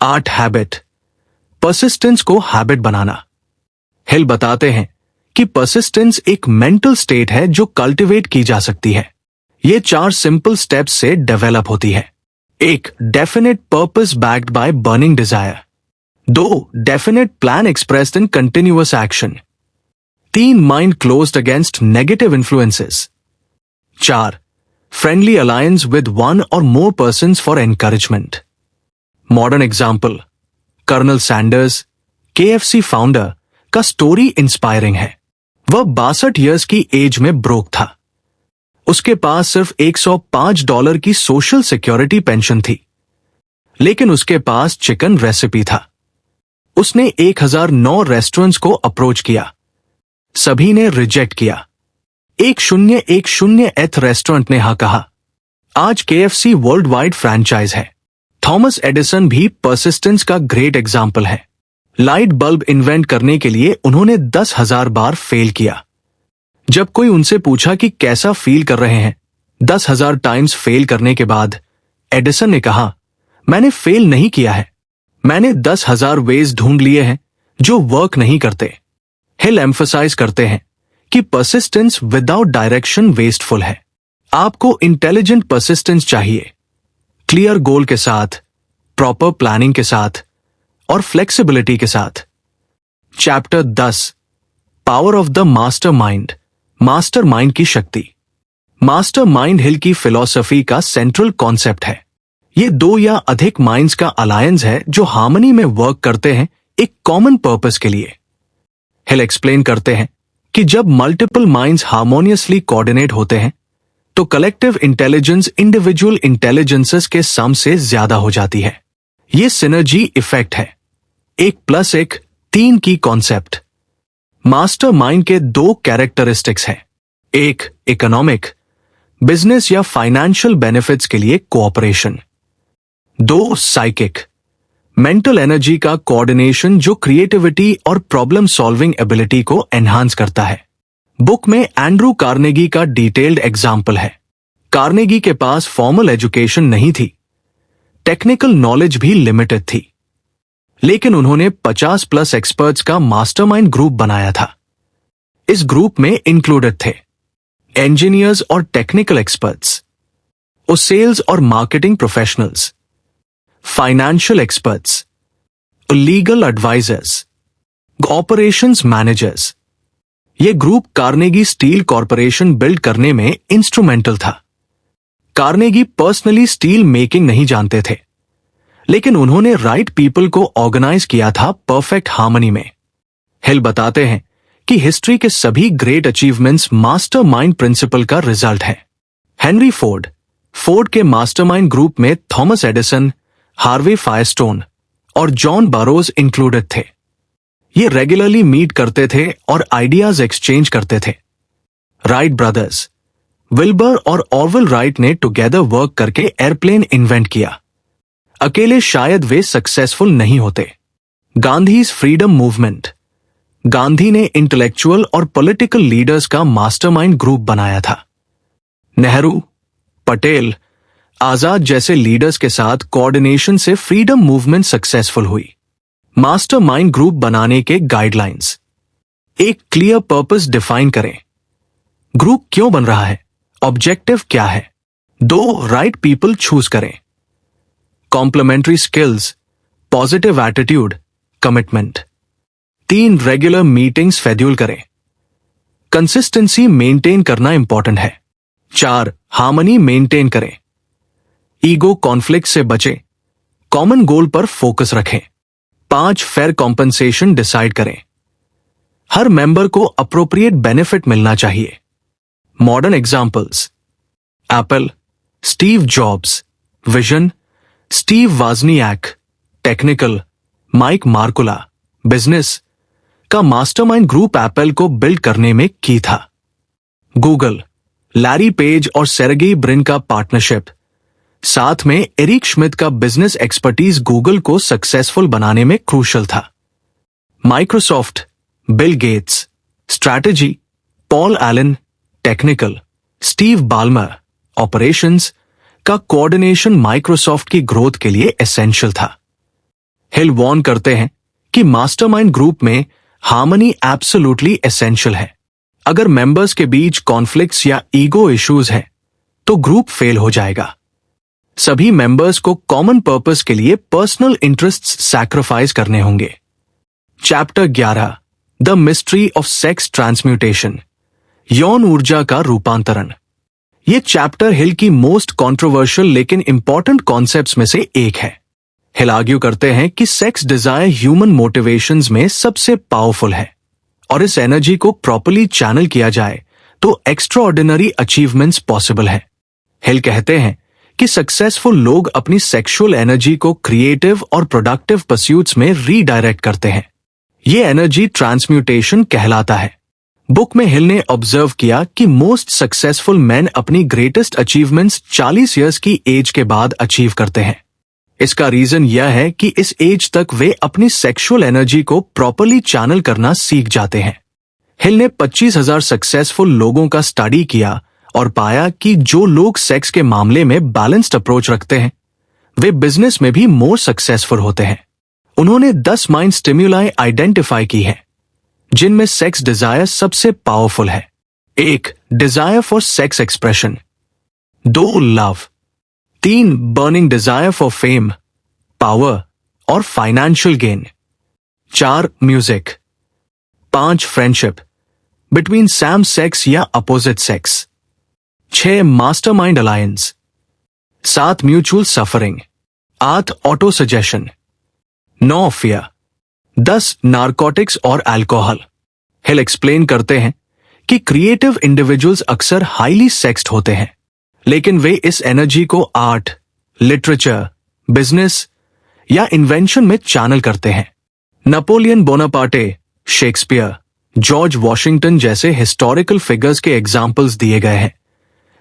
8, हैबिट, परसिस्टेंस को हैबिट बनाना। हिल बताते हैं कि परसिस्टेंस एक मेंटल स्टेट है जो कल्टीवेट की जा सकती है। ये 4 सिंपल स्टेप्स से डेवलप होती है। 1, definite purpose backed by burning desire. 2, definite plan expressed in continuous action. 3, mind closed against negative influences. 4, friendly alliance with 1 or more persons for encouragement. Modern example, colonel Sanders, KFC founder का story inspiring है। वह 62 years की as में broke था। उसके पास सिर्फ $105 की social security pension थी, लेकिन उसके पास चिकन रेसिपी था। उसने 1009 रेस्टोरेंट्स को अप्रोच किया, सभी ने रिजेक्ट किया। 1010th रेस्टोरेंट ने हाँ कहा। आज KFC वर्ल्ड वाइड फ्रैंचाइज है। थॉमस एडिसन भी परसिस्टेंस का ग्रेट एग्जाम्पल है। लाइट बल्ब इन्वेंट करने के लिए उन्होंने 10,000 बार फेल किया। जब कोई उनसे पूछा कि कैसा फील कर रहे हैं 10,000 टाइम्स फेल करने के बाद, एडिसन ने कहा, मैंने फेल नहीं किया है, मैंने 10,000 वेज ढूंढ लिए हैं जो वर्क नहीं करते। हिल एम्फसाइज करते हैं कि परसिस्टेंस विदाउट डायरेक्शन वेस्टफुल है। आपको इंटेलिजेंट परसिस्टेंस चाहिए, क्लियर गोल के साथ, प्रॉपर प्लानिंग के साथ और फ्लेक्सिबिलिटी के साथ। Chapter 10, power of the mastermind, mastermind की शक्ति। मास्टरमाइंड हिल की फिलॉसफी का सेंट्रल कॉन्सेप्ट है। ये दो या अधिक माइंड्स का अलायंस है जो हार्मनी में वर्क करते हैं एक कॉमन पर्पस के लिए। हिल एक्सप्लेन करते हैं कि जब मल्टीपल माइंड्स हार्मोनियसली कोऑर्डिनेट होते हैं तो कलेक्टिव इंटेलिजेंस इंडिविजुअल इंटेलिजेंसेस के सम से ज्यादा हो जाती है। ये सिनर्जी इफेक्ट है, 1+1=3 की कॉन्सेप्ट। मास्टरमाइंड के दो कैरेक्टरिस्टिक्स हैं, एक इकोनॉमिक, बिजनेस या फाइनेंशियल बेनिफिट्स के लिए कोऑपरेशन, दो साइकिक, मेंटल एनर्जी का कोऑर्डिनेशन जो क्रिएटिविटी और प्रॉब्लम सॉल्विंग एबिलिटी को एनहांस करता है। बुक में एंड्रू कार्नेगी का डिटेल्ड एग्जाम्पल है। कार्नेगी के पास फॉर्मल एजुकेशन नहीं थी, टेक्निकल नॉलेज भी लिमिटेड थी, लेकिन उन्होंने 50+ एक्सपर्ट्स का मास्टरमाइंड ग्रुप बनाया था। इस ग्रुप में इंक्लूडेड थे इंजीनियर्स और टेक्निकल एक्सपर्ट्स, सेल्स और marketing professionals, financial experts, legal advisers, operations managers. यह group Carnegie Steel Corporation build करने में इंस्ट्रूमेंटल था। कार्नेगी पर्सनली स्टील मेकिंग नहीं जानते थे, लेकिन उन्होंने राइट पीपल को ऑर्गेनाइज किया था परफेक्ट हार्मनी में। हिल बताते हैं कि हिस्ट्री के सभी ग्रेट अचीवमेंट्स मास्टरमाइंड प्रिंसिपल का रिजल्ट है। हेनरी फोर्ड के मास्टरमाइंड ग्रुप में थॉमस एडिसन, हार्वे फायरस्टोन और जॉन बारोज इंक्लूडेड थे। ये रेगुलरली मीट करते थे और आइडियाज एक्सचेंज करते थे। राइट ब्रदर्स, विल्बर और ऑरवेल राइट ने टुगेदर वर्क करके एयरप्लेन इन्वेंट किया। अकेले शायद वे सक्सेसफुल नहीं होते। गांधीज फ्रीडम मूवमेंट, गांधी ने इंटेलेक्चुअल और पॉलिटिकल लीडर्स का मास्टरमाइंड ग्रुप बनाया था। नेहरू, पटेल, आजाद जैसे लीडर्स के साथ कोऑर्डिनेशन से फ्रीडम मूवमेंट सक्सेसफुल हुई। मास्टरमाइंड ग्रुप बनाने के गाइडलाइंस, एक क्लियर पर्पस डिफाइन करें। ग्रुप क्यों बन रहा है, ऑब्जेक्टिव क्या है। दो राइट पीपल चूज करें। Complementary skills, positive attitude, commitment. 3 regular meetings schedule करें। कंसिस्टेंसी मेंटेन करना इंपॉर्टेंट है। 4 हार्मनी मेंटेन करें। ईगो कॉन्फ्लिक्ट से बचें, कॉमन गोल पर फोकस रखें। 5 फेयर कॉम्पनसेशन डिसाइड करें। हर मेंबर को अप्रोप्रिएट बेनिफिट मिलना चाहिए। Modern examples, Apple, Steve Jobs, vision, Steve Wozniak, technical, Mike Markkula, business का मास्टरमाइंड ग्रुप एप्पल को बिल्ड करने में की था। गूगल, लैरी पेज और सेर्गेई ब्रिन का पार्टनरशिप, साथ में एरिक श्मिथ का बिजनेस एक्सपर्टीज गूगल को सक्सेसफुल बनाने में क्रूशल था। Microsoft, Bill Gates, strategy, Paul Allen, technical, Steve Ballmer, operations का कोऑर्डिनेशन माइक्रोसॉफ्ट की ग्रोथ के लिए एसेंशियल था। हिल वॉर्न करते हैं कि मास्टरमाइंड ग्रुप में हार्मनी एब्सोल्युटली एसेंशियल है। अगर मेंबर्स के बीच कॉन्फ्लिक्ट्स या ईगो इश्यूज हैं, तो ग्रुप फेल हो जाएगा। सभी मेंबर्स को कॉमन पर्पस के लिए पर्सनल इंटरेस्ट्स सैक्रिफाइस करने होंगे। Chapter 11, the mystery of sex transmutation, यौन ऊर्जा का रूपांतरण। यह चैप्टर हिल की मोस्ट कंट्रोवर्शियल लेकिन इंपॉर्टेंट कॉन्सेप्ट्स में से एक है। हिल आर्ग्यू करते हैं कि सेक्स डिजायर ह्यूमन मोटिवेशंस में सबसे पावरफुल है और इस एनर्जी को प्रॉपर्ली चैनल किया जाए तो एक्स्ट्राऑर्डिनरी अचीवमेंट्स पॉसिबल है। हिल कहते हैं कि सक्सेसफुल लोग अपनी सेक्सुअल एनर्जी को क्रिएटिव और प्रोडक्टिव परस्यूट्स में रीडायरेक्ट करते हैं। ये एनर्जी ट्रांसम्यूटेशन कहलाता है। बुक में हिल ने ऑब्जर्व किया कि मोस्ट सक्सेसफुल मैन अपनी ग्रेटेस्ट अचीवमेंट्स 40 इयर्स की एज के बाद अचीव करते हैं। इसका रीजन यह है कि इस एज तक वे अपनी सेक्सुअल एनर्जी को प्रॉपर्ली चैनल करना सीख जाते हैं। हिल ने 25,000 सक्सेसफुल लोगों का स्टडी किया और पाया कि जो लोग सेक्स के मामले में बैलेंस्ड अप्रोच रखते हैं, वे बिजनेस में भी मोर सक्सेसफुल होते हैं। उन्होंने 10 माइंड स्टिम्युलाई आइडेंटिफाई की है जिनमें सेक्स डिजायर सबसे पावरफुल है। 1. Desire for sex expression. 2. Love. 3. Burning desire for fame, power और financial gain. 4. Music. 5. Friendship between same sex या opposite sex. 6. Mastermind alliance. 7. Mutual suffering. 8. Auto suggestion. 9. Fear. 10. Narcotics और alcohol. Hill explain करते हैं कि creative individuals अक्सर highly sexed होते हैं, लेकिन वे इस एनर्जी को आर्ट, लिटरेचर, बिजनेस या इन्वेंशन में चैनल करते हैं। Napoleon Bonaparte, Shakespeare, George Washington जैसे हिस्टोरिकल फिगर्स के एग्जाम्पल्स दिए गए हैं,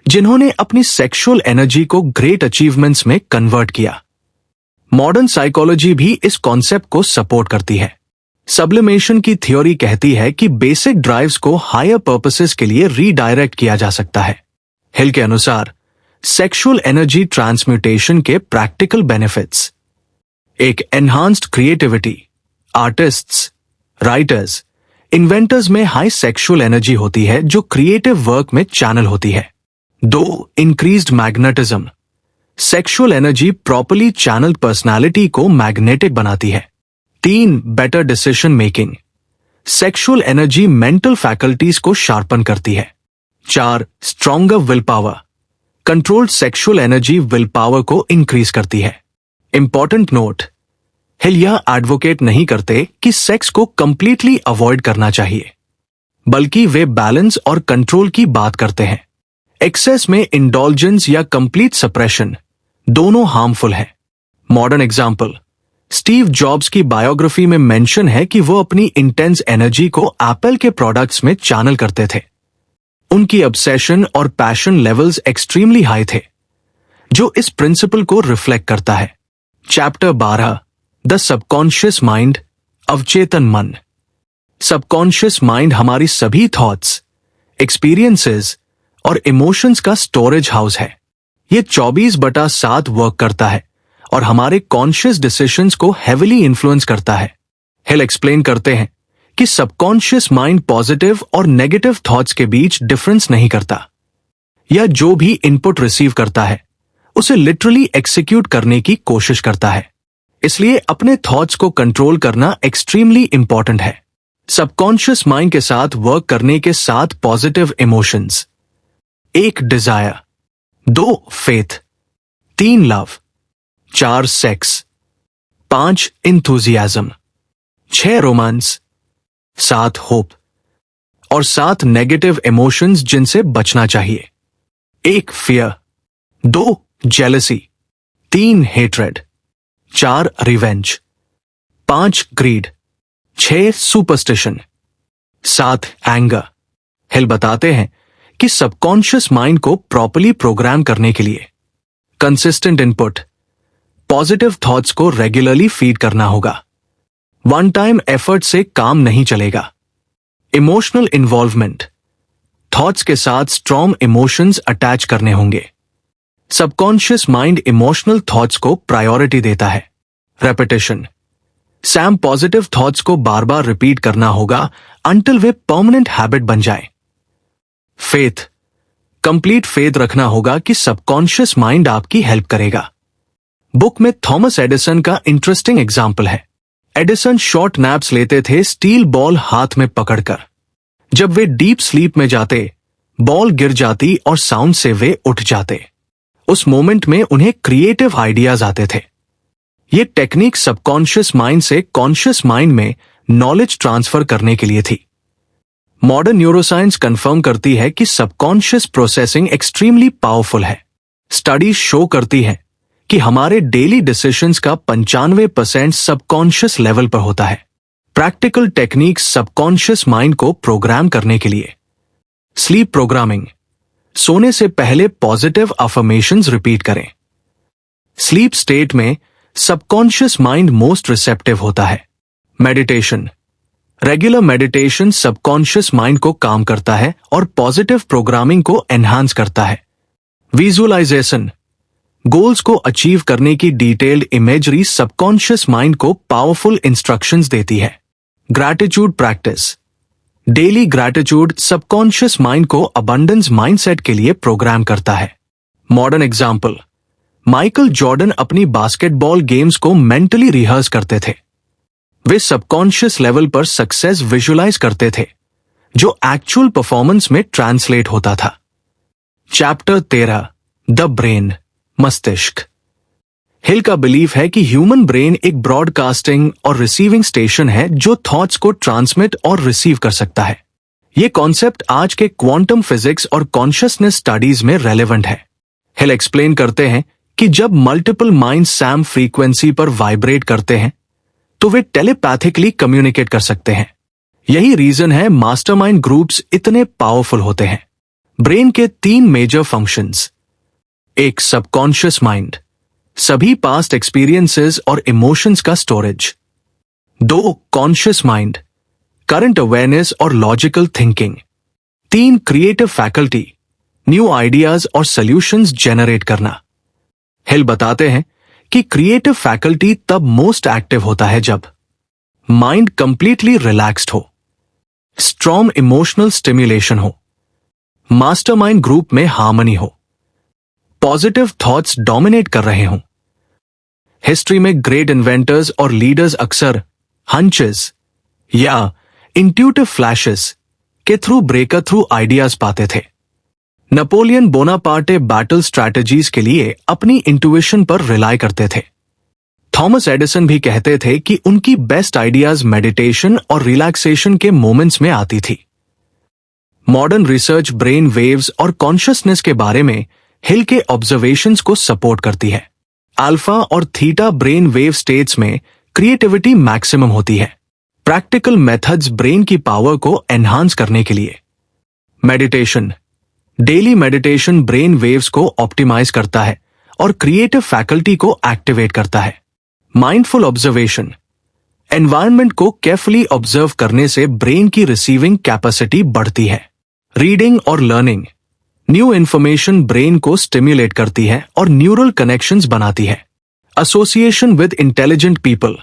जिन्होंने अपनी सेक्सुअल एनर्जी को ग्रेट अचीवमेंट्स में कन्वर्ट किया। मॉडर्न साइकोलॉजी भी इस कॉन्सेप्ट को सपोर्ट करती है। सब्लिमेशन की थ्योरी कहती है कि बेसिक ड्राइव्स को हायर पर्पसेस के लिए रीडायरेक्ट किया जा सकता है। हिल के अनुसार सेक्सुअल एनर्जी ट्रांसम्यूटेशन के practical benefits: 1. Enhanced creativity. Artists, writers, inventors में हाई सेक्सुअल एनर्जी होती है जो क्रिएटिव वर्क में चैनल होती है। 2. Increased magnetism. Sexual energy properly channel personality को मैग्नेटिक बनाती है। 3. Better decision making. Sexual energy mental faculties को शार्पन करती है। 4. Stronger will power. Controlled sexual energy will power को इंक्रीज करती है। इंपॉर्टेंट नोट: हिल यह एडवोकेट नहीं करते कि सेक्स को कंप्लीटली अवॉइड करना चाहिए, बल्कि वे बैलेंस और कंट्रोल की बात करते हैं। एक्सेस में इंडल्जेंस या कंप्लीट सप्रेशन दोनों हार्मफुल है। मॉडर्न एग्जाम्पल: स्टीव जॉब्स की बायोग्राफी में मेंशन है कि वो अपनी इंटेंस एनर्जी को एप्पल के प्रोडक्ट्स में चैनल करते थे। उनकी ऑब्सेशन और पैशन लेवल्स एक्सट्रीमली हाई थे, जो इस प्रिंसिपल को रिफ्लेक्ट करता है। चैप्टर 12, द सबकॉन्शियस माइंड, अवचेतन मन। सबकॉन्शियस माइंड हमारी सभी थॉट्स, एक्सपीरियंसेस और इमोशंस का स्टोरेज हाउस है। ये 24/7 वर्क करता है और हमारे कॉन्शियस डिसीजंस को हेविली इन्फ्लुएंस करता है। हिल एक्सप्लेन करते हैं कि सबकॉन्शियस माइंड पॉजिटिव और नेगेटिव थॉट्स के बीच डिफरेंस नहीं करता। यह जो भी इनपुट रिसीव करता है उसे लिटरली एक्सिक्यूट करने की कोशिश करता है। इसलिए अपने थॉट्स को कंट्रोल करना एक्सट्रीमली इंपॉर्टेंट है। सबकॉन्शियस माइंड के साथ वर्क करने के 7 positive emotions: 1. Desire. 2. Faith. 3. Love. 4. Sex. 5. Enthusiasm. 6. Romance. 7. Hope. और 7 नेगेटिव इमोशंस जिनसे बचना चाहिए: 1. Fear. 2. Jealousy. 3. Hatred. 4. Revenge. 5. Greed. 6. Superstition. 7. Anger. Hill बताते हैं कि सबकॉन्शियस माइंड को प्रॉपर्ली प्रोग्राम करने के लिए कंसिस्टेंट इनपुट, पॉजिटिव थॉट्स को रेगुलरली फीड करना होगा। वन टाइम एफर्ट से काम नहीं चलेगा। इमोशनल इन्वॉल्वमेंट, थॉट्स के साथ स्ट्रॉन्ग इमोशंस अटैच करने होंगे। सबकॉन्शियस माइंड इमोशनल थॉट्स को प्रायोरिटी देता है। रेपिटेशन, सैम पॉजिटिव थॉट्स को बार बार रिपीट करना होगा अंटिल वे परमानेंट हैबिट बन जाए। फेथ, कंप्लीट फेथ रखना होगा कि सबकॉन्शियस माइंड आपकी हेल्प करेगा। बुक में थॉमस एडिसन का इंटरेस्टिंग एग्जाम्पल है। एडिसन शॉर्ट नैप्स लेते थे स्टील बॉल हाथ में पकड़कर। जब वे डीप स्लीप में जाते, बॉल गिर जाती और साउंड से वे उठ जाते। उस मोमेंट में उन्हें क्रिएटिव आइडियाज आते थे। ये टेक्निक सबकॉन्शियस माइंड से कॉन्शियस माइंड में नॉलेज ट्रांसफर करने के लिए थी। मॉडर्न न्यूरोसाइंस कंफर्म करती है कि सबकॉन्शियस प्रोसेसिंग एक्सट्रीमली पावरफुल है। स्टडीज शो करती है कि हमारे डेली डिसीजंस का 95% सबकॉन्शियस लेवल पर होता है। प्रैक्टिकल टेक्निक्स सबकॉन्शियस माइंड को प्रोग्राम करने के लिए: स्लीप प्रोग्रामिंग, सोने से पहले पॉजिटिव अफर्मेशंस रिपीट करें। स्लीप स्टेट में सबकॉन्शियस माइंड मोस्ट रिसेप्टिव होता है। Meditation, regular meditation subconscious mind को काम करता है और पॉजिटिव प्रोग्रामिंग को एनहांस करता है। विजुअलाइजेशन, गोल्स को अचीव करने की डिटेल्ड इमेजरी सबकॉन्शियस माइंड को पावरफुल इंस्ट्रक्शंस देती है। Gratitude practice, daily gratitude subconscious mind को अबंडेंस माइंडसेट के लिए प्रोग्राम करता है। मॉडर्न एग्जाम्पल, माइकल जॉर्डन अपनी बास्केटबॉल गेम्स को मेंटली रिहर्स करते थे। वे सबकॉन्शियस लेवल पर सक्सेस विजुलाइज करते थे जो एक्चुअल परफॉर्मेंस में ट्रांसलेट होता था। चैप्टर 13, द ब्रेन, मस्तिष्क। हिल का बिलीफ है कि ह्यूमन ब्रेन एक ब्रॉडकास्टिंग और रिसीविंग स्टेशन है जो थॉट्स को ट्रांसमिट और रिसीव कर सकता है। ये कॉन्सेप्ट आज के क्वांटम फिजिक्स और कॉन्शियसनेस स्टडीज में रेलेवेंट है। हिल एक्सप्लेन करते हैं कि जब मल्टीपल माइंड सैम फ्रीक्वेंसी पर वाइब्रेट करते हैं तो वे टेलीपैथिकली कम्युनिकेट कर सकते हैं। यही रीजन है मास्टरमाइंड ग्रुप्स इतने पावरफुल होते हैं। ब्रेन के 3 मेजर फंक्शंस। एक, सबकॉन्शियस माइंड, सभी पास्ट एक्सपीरियंसेस और इमोशंस का storage. 2, conscious mind, current awareness और logical thinking. 3, creative faculty, new ideas और सॉल्यूशंस जनरेट करना। हिल बताते हैं कि क्रिएटिव फैकल्टी तब मोस्ट एक्टिव होता है जब माइंड कंप्लीटली रिलैक्स्ड हो, स्ट्रॉन्ग इमोशनल स्टिम्युलेशन हो, मास्टरमाइंड ग्रुप में हार्मनी हो, पॉजिटिव थॉट्स डोमिनेट कर रहे हों। हिस्ट्री में ग्रेट इन्वेंटर्स और लीडर्स अक्सर हंचेस या इंट्यूटिव फ्लैशेस के थ्रू ब्रेकर थ्रू आइडियाज पाते थे। नेपोलियन बोनापार्टे बैटल स्ट्रैटेजीज के लिए अपनी इंट्यूशन पर रिलाय करते थे। थॉमस एडिसन भी कहते थे कि उनकी बेस्ट आइडियाज मेडिटेशन और रिलैक्सेशन के मोमेंट्स में आती थी। मॉडर्न रिसर्च ब्रेन वेव्स और कॉन्शियसनेस के बारे में हिल के ऑब्जर्वेशंस को सपोर्ट करती है। अल्फा और थीटा ब्रेन वेव स्टेट्स में क्रिएटिविटी मैक्सिमम होती है। प्रैक्टिकल मेथड्स ब्रेन की पावर को एनहांस करने के लिए। Meditation, daily meditation brain waves को ऑप्टिमाइज करता है और क्रिएटिव फैकल्टी को एक्टिवेट करता है। माइंडफुल ऑब्जर्वेशन, एनवायरनमेंट को केयरफुली ऑब्जर्व करने से ब्रेन की रिसीविंग कैपेसिटी बढ़ती है। रीडिंग और लर्निंग, न्यू इंफॉर्मेशन ब्रेन को स्टिम्युलेट करती है और न्यूरल कनेक्शंस बनाती है। Association with intelligent people,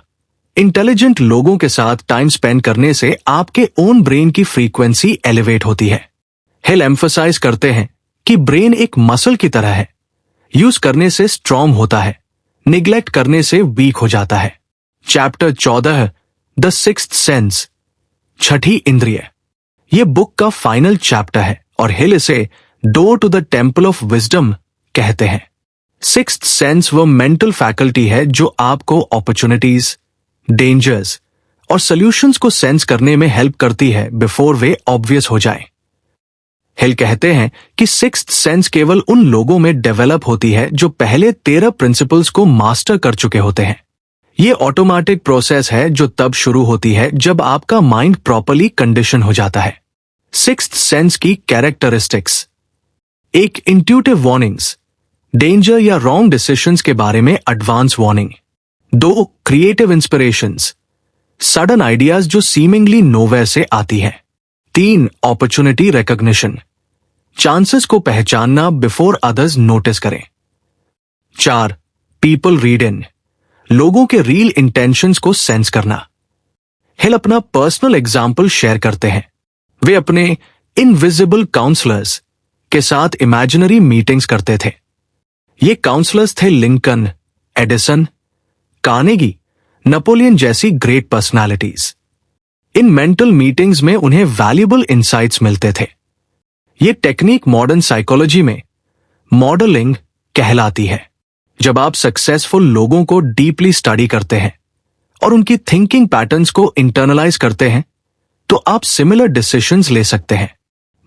intelligent लोगों के साथ टाइम स्पेंड करने से आपके ओन ब्रेन की फ्रीक्वेंसी एलिवेट होती है। हिल एम्फसाइज करते हैं कि ब्रेन एक मसल की तरह है, यूज करने से स्ट्रॉन्ग होता है, निग्लेक्ट करने से वीक हो जाता है। चैप्टर 14, द सिक्स्थ सेंस, छठी इंद्रिय। यह बुक का फाइनल चैप्टर है और हिल इसे door to the temple of wisdom कहते हैं। सिक्स्थ सेंस वो मेंटल फैकल्टी है जो आपको अपॉर्चुनिटीज, डेंजर्स और सॉल्यूशंस को सेंस करने में हेल्प करती है बिफोर वे ऑब्वियस हो जाए। हिल कहते हैं कि सिक्स्थ सेंस केवल उन लोगों में डेवलप होती है जो पहले 13 प्रिंसिपल्स को मास्टर कर चुके होते हैं। ये ऑटोमेटिक प्रोसेस है जो तब शुरू होती है जब आपका माइंड प्रॉपर्ली कंडीशन हो जाता है। सिक्स्थ सेंस की कैरेक्टरिस्टिक्स। एक, इंट्यूटिव वार्निंग्स, डेंजर या रॉन्ग डिसीजंस के बारे में advance warning. 2, creative inspirations, sudden ideas जो सीमिंगली नोवेयर से आती है। 3, अपॉर्चुनिटी रिकॉग्निशन, चांसेस को पहचानना बिफोर अदर्स नोटिस करें। 4, पीपल रीड इन, लोगों के रियल इंटेंशंस को सेंस करना। हिल अपना पर्सनल एग्जाम्पल शेयर करते हैं। वे अपने इनविजिबल काउंसलर्स के साथ इमेजिनरी मीटिंग्स करते थे। ये काउंसलर्स थे लिंकन, एडिसन, कार्नेगी, नेपोलियन जैसी great personalities. In mental meetings में उन्हें वैल्यूएबल इंसाइट्स मिलते थे। ये टेक्निक मॉडर्न साइकोलॉजी में मॉडलिंग कहलाती है। जब आप सक्सेसफुल लोगों को डीपली स्टडी करते हैं और उनकी थिंकिंग पैटर्न्स को इंटरनलाइज करते हैं तो आप सिमिलर डिसीजंस ले सकते हैं।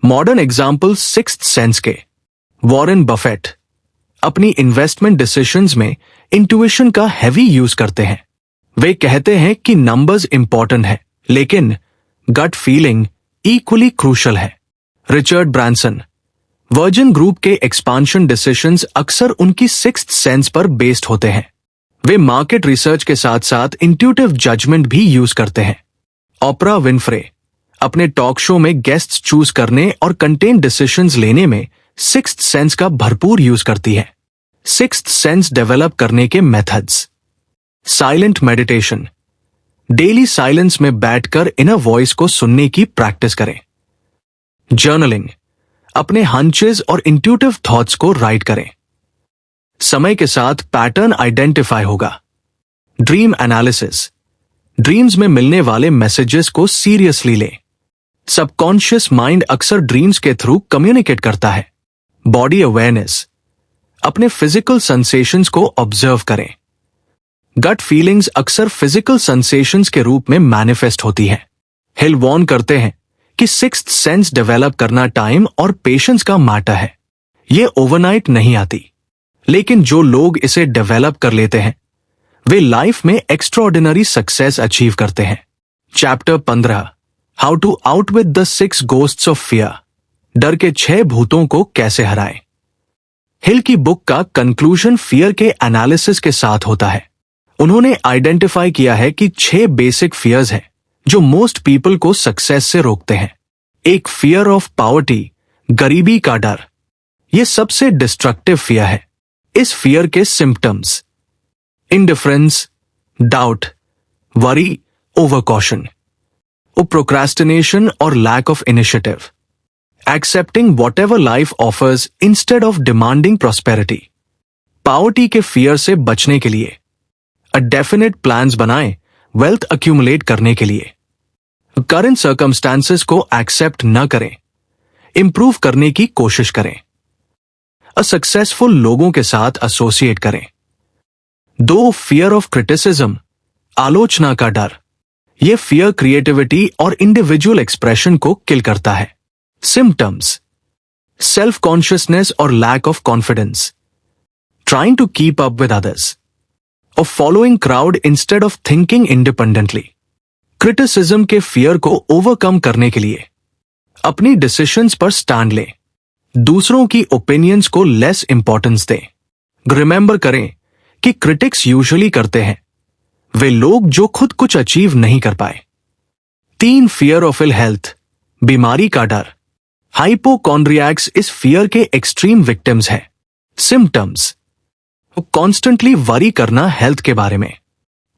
मॉडर्न एग्जाम्पल सिक्स्थ सेंस के। वॉरेन बफेट अपनी इन्वेस्टमेंट डिसीजंस में इंट्यूशन का हैवी यूज करते हैं। वे कहते हैं कि नंबर्स इंपॉर्टेंट है लेकिन गट फीलिंग इक्वली क्रूशल है। रिचर्ड ब्रांसन, वर्जिन ग्रुप के एक्सपांशन डिसीजंस अक्सर उनकी सिक्स्थ सेंस पर बेस्ड होते हैं। वे मार्केट रिसर्च के साथ साथ इंट्यूटिव जजमेंट भी यूज करते हैं। ओपरा विनफ्रे अपने टॉक शो में गेस्ट्स चूज करने और कंटेंट डिसीजंस लेने में सिक्स्थ सेंस का भरपूर यूज करती है। सिक्स्थ सेंस डेवलप करने के methods. Silent meditation, daily silence में बैठकर इनर वॉइस को सुनने की प्रैक्टिस करें। जर्नलिंग, अपने हंचेस और इंट्यूटिव थॉट्स को राइट करें। समय के साथ पैटर्न आइडेंटिफाई होगा। ड्रीम एनालिसिस, ड्रीम्स में मिलने वाले मैसेजेस को सीरियसली लें। सबकॉन्शियस माइंड अक्सर ड्रीम्स के थ्रू कम्युनिकेट करता है। बॉडी अवेयरनेस, अपने फिजिकल सेंसेशंस को ऑब्जर्व करें। गट फीलिंग्स अक्सर फिजिकल सेंसेशंस के रूप में मैनिफेस्ट होती हैं। हिल वॉर्न करते हैं कि सिक्स्थ सेंस डेवलप करना टाइम और पेशेंस का मैटर है। ये ओवरनाइट नहीं आती, लेकिन जो लोग इसे डेवलप कर लेते हैं वे लाइफ में एक्स्ट्राऑर्डिनरी सक्सेस अचीव करते हैं। Chapter 15, how to outwit the 6 ghosts of fear, डर के 6 भूतों को कैसे हराएं। हिल की बुक का कंक्लूजन फियर के एनालिसिस के साथ होता है। उन्होंने आइडेंटिफाई किया है कि 6 बेसिक फियर्स हैं जो मोस्ट पीपल को सक्सेस से रोकते हैं। एक फियर ऑफ पॉवर्टी, गरीबी का डर, यह सबसे डिस्ट्रक्टिव फियर है। इस फियर के symptoms indifference, doubt, worry, over caution, procrastination और lack of initiative, accepting whatever life offers instead of demanding prosperity. Poverty के फियर से बचने के लिए डेफिनेट प्लान्स बनाएं वेल्थ अक्यूमुलेट करने के लिए। करंट सर्कमस्टांसेस को एक्सेप्ट न करें, इंप्रूव करने की कोशिश करें। असक्सेसफुल लोगों के साथ एसोसिएट करें। 2 फियर ऑफ क्रिटिसिज्म, आलोचना का डर, यह फियर क्रिएटिविटी और इंडिविजुअल एक्सप्रेशन को किल करता है। सिम्टम्स सेल्फ कॉन्शियसनेस और lack of confidence, trying to keep up with others और following crowd instead of thinking independently. Criticism के फियर को ओवरकम करने के लिए अपनी डिसीजंस पर स्टैंड लें। दूसरों की ओपिनियंस को लेस इंपॉर्टेंस दें। रिमेंबर करें कि क्रिटिक्स यूजुअली करते हैं वे लोग जो खुद कुछ अचीव नहीं कर पाए। 3 फियर ऑफ इल हेल्थ, बीमारी का डर, हाइपोकॉन्ड्रियक्स इस फियर के एक्सट्रीम विक्टिम्स हैं। सिम्टम्स कॉन्स्टेंटली वरी करना हेल्थ के बारे में,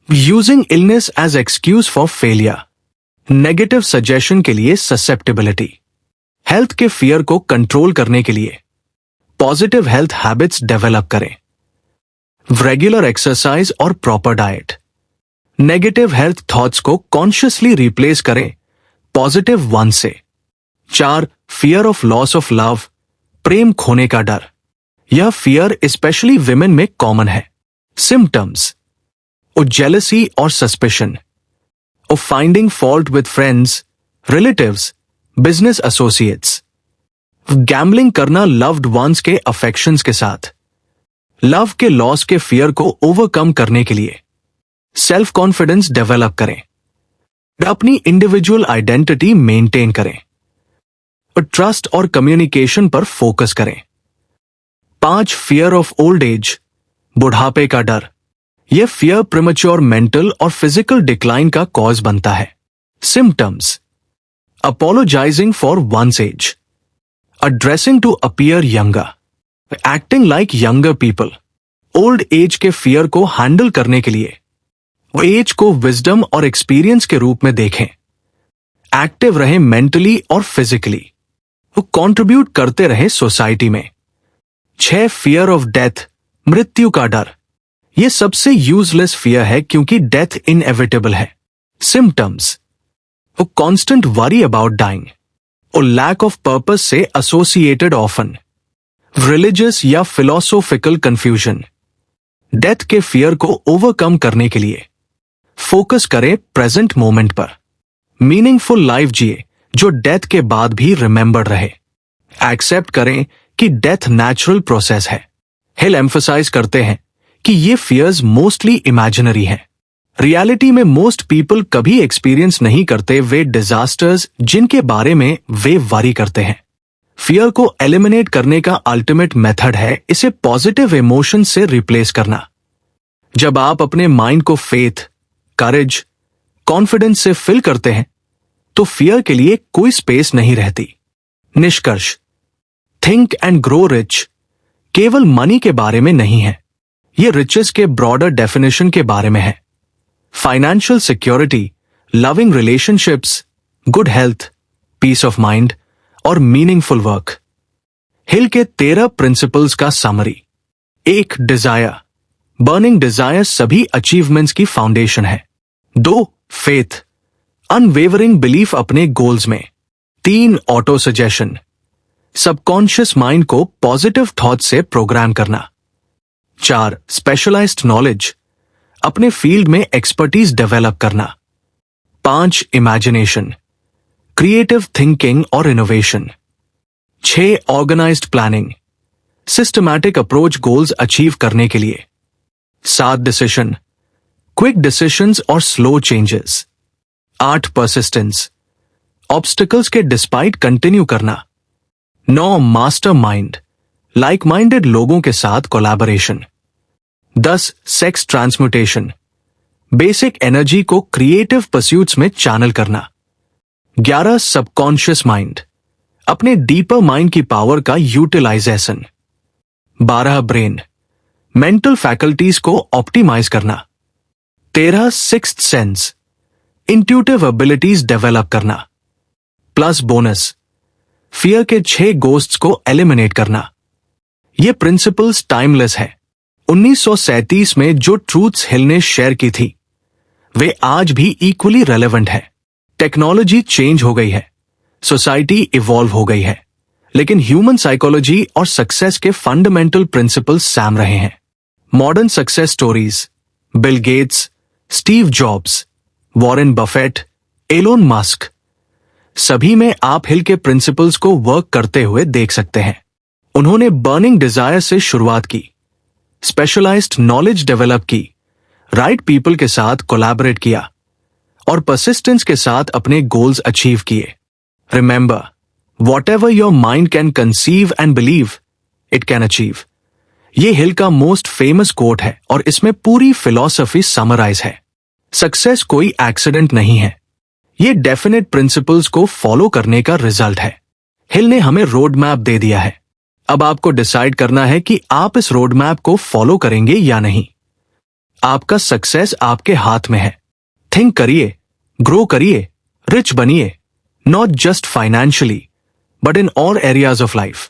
using illness as excuse for failure, negative suggestion के लिए ससेप्टेबिलिटी। हेल्थ के फियर को कंट्रोल करने के लिए पॉजिटिव हेल्थ हैबिट्स डेवलप करें। रेगुलर एक्सरसाइज और proper diet. Negative health thoughts को कॉन्शियसली रिप्लेस करें पॉजिटिव वन से। 4 fear of loss of love, प्रेम खोने का डर, यह फियर स्पेशली विमेन में कॉमन है। सिम्टम्स जेलसी और suspicion, finding fault with friends, relatives, business associates, gambling करना लव्ड वंस के अफेक्शंस के साथ। लव के लॉस के फियर को ओवरकम करने के लिए सेल्फ कॉन्फिडेंस डेवलप करें। अपनी इंडिविजुअल आइडेंटिटी मेंटेन करें और ट्रस्ट और कम्युनिकेशन पर फोकस करें। 5 फियर ऑफ ओल्ड एज, बुढ़ापे का डर, यह फियर प्रीमेच्योर मेंटल और फिजिकल डिक्लाइन का कॉज बनता है। Symptoms apologising for one's age, dressing to appear younger, acting like younger people. Old age के फियर को हैंडल करने के लिए एज को विजडम और एक्सपीरियंस के रूप में देखें। एक्टिव रहे मेंटली और फिजिकली, वो कंट्रीब्यूट करते रहे सोसाइटी में। 6 फियर ऑफ डेथ, मृत्यु का डर, यह सबसे यूजलेस फियर है क्योंकि डेथ इनएविटेबल है। Symptoms constant worry about dying और लैक ऑफ पर्पस से एसोसिएटेड ऑफन। रिलीजियस या फिलोसोफिकल कंफ्यूजन। डेथ के फियर को ओवरकम करने के लिए फोकस करें प्रेजेंट मोमेंट पर। मीनिंगफुल लाइफ जिए जो डेथ के बाद भी रिमेंबर्ड रहे। एक्सेप्ट करें कि डेथ नेचुरल प्रोसेस है। हिल एम्फसाइज करते हैं कि ये फियर्स मोस्टली इमेजिनरी हैं। रियलिटी में मोस्ट पीपल कभी एक्सपीरियंस नहीं करते वे डिजास्टर्स जिनके बारे में वे वरी करते हैं। फियर को एलिमिनेट करने का अल्टीमेट मेथड है इसे पॉजिटिव इमोशन से रिप्लेस करना। जब आप अपने माइंड को फेथ, करेज, कॉन्फिडेंस से फिल करते हैं तो फियर के लिए कोई स्पेस नहीं रहती। निष्कर्ष, थिंक एंड ग्रो रिच केवल मनी के बारे में नहीं है, यह रिचेस के ब्रॉडर डेफिनेशन के बारे में है। Financial security, loving relationships, good health, peace of mind और मीनिंगफुल वर्क। हिल के 13 प्रिंसिपल्स का समरी। 1. डिजायर, बर्निंग डिजायर सभी अचीवमेंट्स की फाउंडेशन है। 2. फेथ, अनवेवरिंग बिलीफ अपने गोल्स में। 3. ऑटो सजेशन, सबकॉन्शियस माइंड को पॉजिटिव थॉट से प्रोग्राम करना। 4. स्पेशलाइज्ड नॉलेज, अपने फील्ड में एक्सपर्टीज डेवलप करना। 5. इमेजिनेशन, क्रिएटिव थिंकिंग और innovation. 6. Organised planning, systematic approach goals achieve करने के लिए। 7. डिसीजन, क्विक डिसीजंस और स्लो चेंजेस। 8. परसिस्टेंस, ऑब्स्टिकल्स के डिस्पाइट कंटिन्यू करना। 9. मास्टर माइंड, लाइक माइंडेड लोगों के साथ collaboration. 10. Sex transmutation, basic energy को क्रिएटिव परस्यूट्स में चैनल करना। 11. सबकॉन्शियस माइंड, अपने डीपर माइंड की पावर का यूटिलाइजेशन। 12. ब्रेन, मेंटल फैकल्टीज को ऑप्टिमाइज करना। 13. Sixth sense, intuitive abilities develop करना। प्लस बोनस, फियर के 6 गोस्ट्स को एलिमिनेट करना। ये प्रिंसिपल्स टाइमलेस है। 1937 में जो ट्रूथ्स हिल ने शेयर की थी वे आज भी इक्वली रेलेवेंट है। टेक्नोलॉजी चेंज हो गई है, सोसाइटी इवॉल्व हो गई है, लेकिन ह्यूमन साइकोलॉजी और सक्सेस के फंडामेंटल प्रिंसिपल्स सैम रहे हैं। Modern success stories, Bill Gates, Steve Jobs, Warren Buffett, Elon Musk, सभी में आप हिल के प्रिंसिपल्स को वर्क करते हुए देख सकते हैं। उन्होंने बर्निंग डिजायर से शुरुआत की, स्पेशलाइज्ड नॉलेज डेवलप की, राइट पीपल के साथ कोलैबोरेट किया और परसिस्टेंस के साथ अपने गोल्स अचीव किए। Remember, whatever your mind can conceive and believe it can achieve. ये हिल का मोस्ट फेमस कोट है और इसमें पूरी फिलॉसफी समराइज है। सक्सेस कोई एक्सीडेंट नहीं है, ये डेफिनेट प्रिंसिपल्स को फॉलो करने का रिजल्ट है। हिल ने हमें रोड मैप दे दिया है, अब आपको डिसाइड करना है कि आप इस रोड मैप को फॉलो करेंगे या नहीं। आपका सक्सेस आपके हाथ में है। थिंक करिए, ग्रो करिए, रिच बनिए, not just financially but in all areas of life.